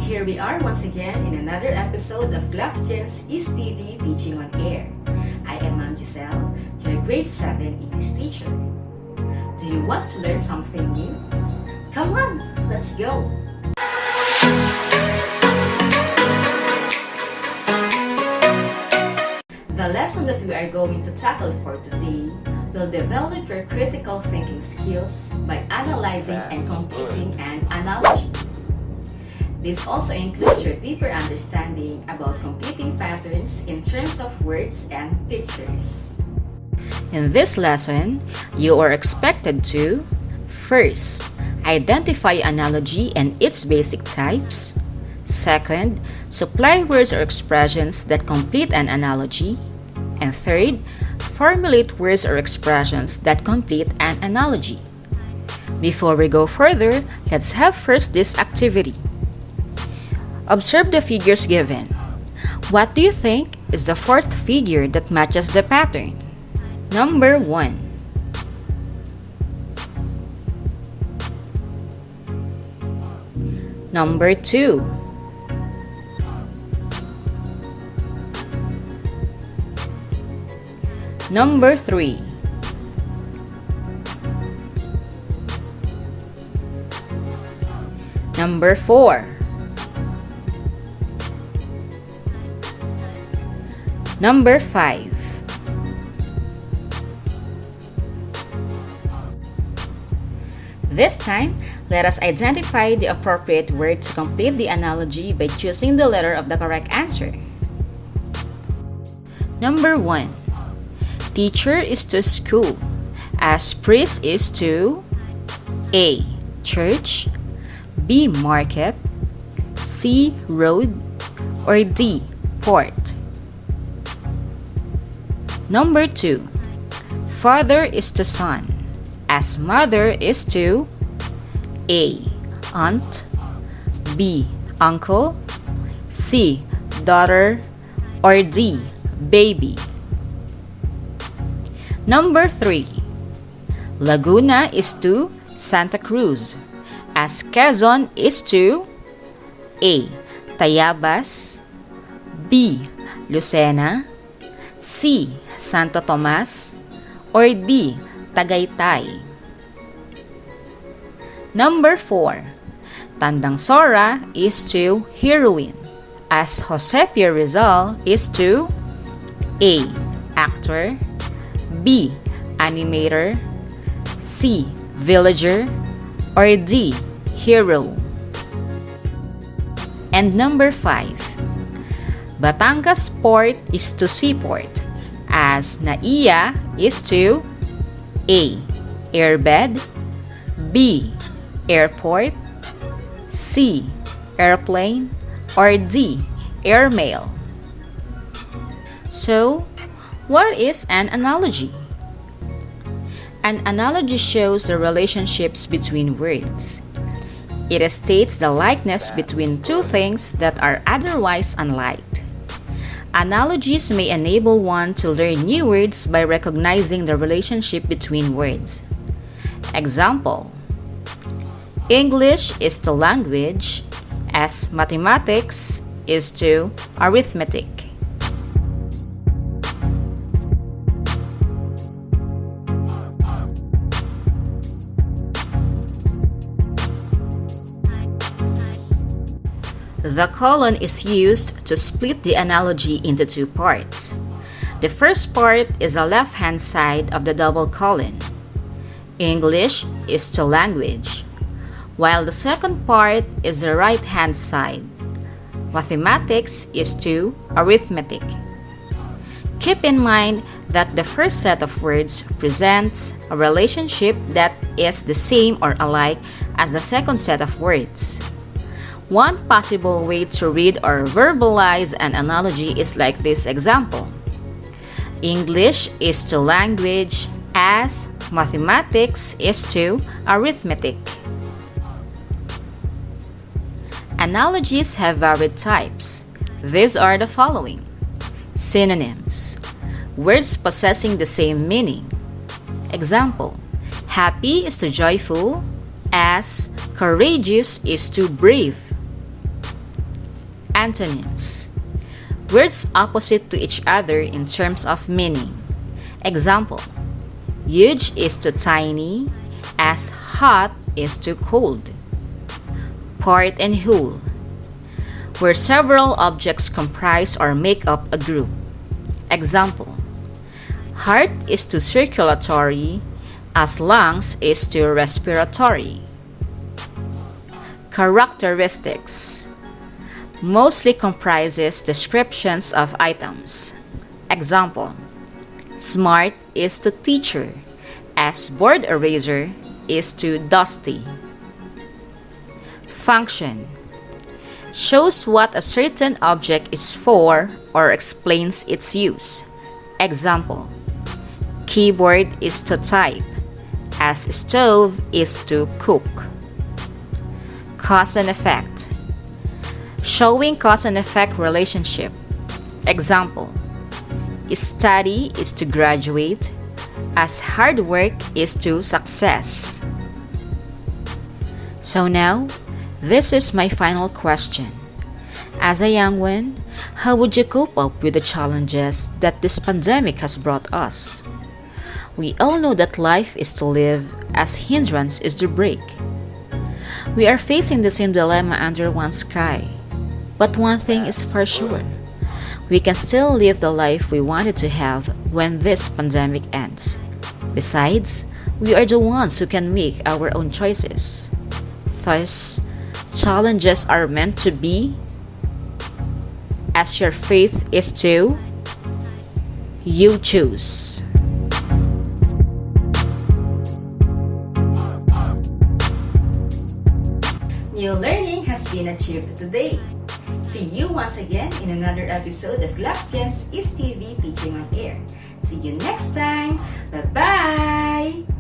Here we are once again in another episode of GLAFGEN's East TV Teaching on Air. I am Ma'am Giselle, your grade 7 English teacher. Do you want to learn something new? Come on, let's go! The lesson that we are going to tackle for today will develop your critical thinking skills by analyzing and completing an analogy. This also includes your deeper understanding about completing patterns in terms of words and pictures. In this lesson, you are expected to first, identify analogy and its basic types. Second, supply words or expressions that complete an analogy. And third, formulate words or expressions that complete an analogy. Before we go further, let's have first this activity. Observe the figures given. What do you think is the fourth figure that matches the pattern? Number 1. Number 2. Number 3. Number 4. Number 5. This time, let us identify the appropriate word to complete the analogy by choosing the letter of the correct answer. Number 1. Teacher is to school, as priest is to A. Church, B. Market, C. Road, or D. Port. Number 2. Father is to son, as mother is to A. Aunt, B. Uncle, C. Daughter, or D. Baby. Number 3. Laguna is to Santa Cruz, as Quezon is to A. Tayabas, B. Lucena, C. Santo Tomas, or D. Tagaytay. Number 4. Tandangsora is to heroine, as Jose P. Rizal is to A. Actor, B. Animator, C. Villager, or D. Hero. And number 5. Batangas Port is to seaport, as Naiya is to A. Airbed, B. Airport, C. Airplane, or D. Airmail. So, what is an analogy? An analogy shows the relationships between words. It states the likeness between two things that are otherwise unlike. Analogies may enable one to learn new words by recognizing the relationship between words. Example: English is to language, as mathematics is to arithmetic. The colon is used to split the analogy into two parts. The first part is the left-hand side of the double colon. English is to language, while the second part is the right-hand side. Mathematics is to arithmetic. Keep in mind that the first set of words presents a relationship that is the same or alike as the second set of words. One possible way to read or verbalize an analogy is like this example. English is to language as mathematics is to arithmetic. Analogies have varied types. These are the following. Synonyms. Words possessing the same meaning. Example: happy is to joyful, as courageous is to brave. Antonyms: words opposite to each other in terms of meaning. Example: huge is to tiny, as hot is to cold. Part and whole: where several objects comprise or make up a group. Example: heart is to circulatory, as lungs is to respiratory. Characteristics: mostly comprises descriptions of items. Example: smart is to teacher, as board eraser is to dusty. Function: shows what a certain object is for or explains its use. Example: keyboard is to type, as stove is to cook. Cause and effect: showing cause and effect relationship. Example: study is to graduate, as hard work is to success. So now, this is my final question. As a young one, how would you cope up with the challenges that this pandemic has brought us? We all know that life is to live as hindrance is to break. We are facing the same dilemma under one sky. But one thing is for sure. We can still live the life we wanted to have when this pandemic ends. Besides, we are the ones who can make our own choices. Thus, challenges are meant to be as your faith is to you choose. New learning has been achieved today. See you once again in another episode of GLAPGEN's Is TV Teaching on Air. See you next time. Bye-bye!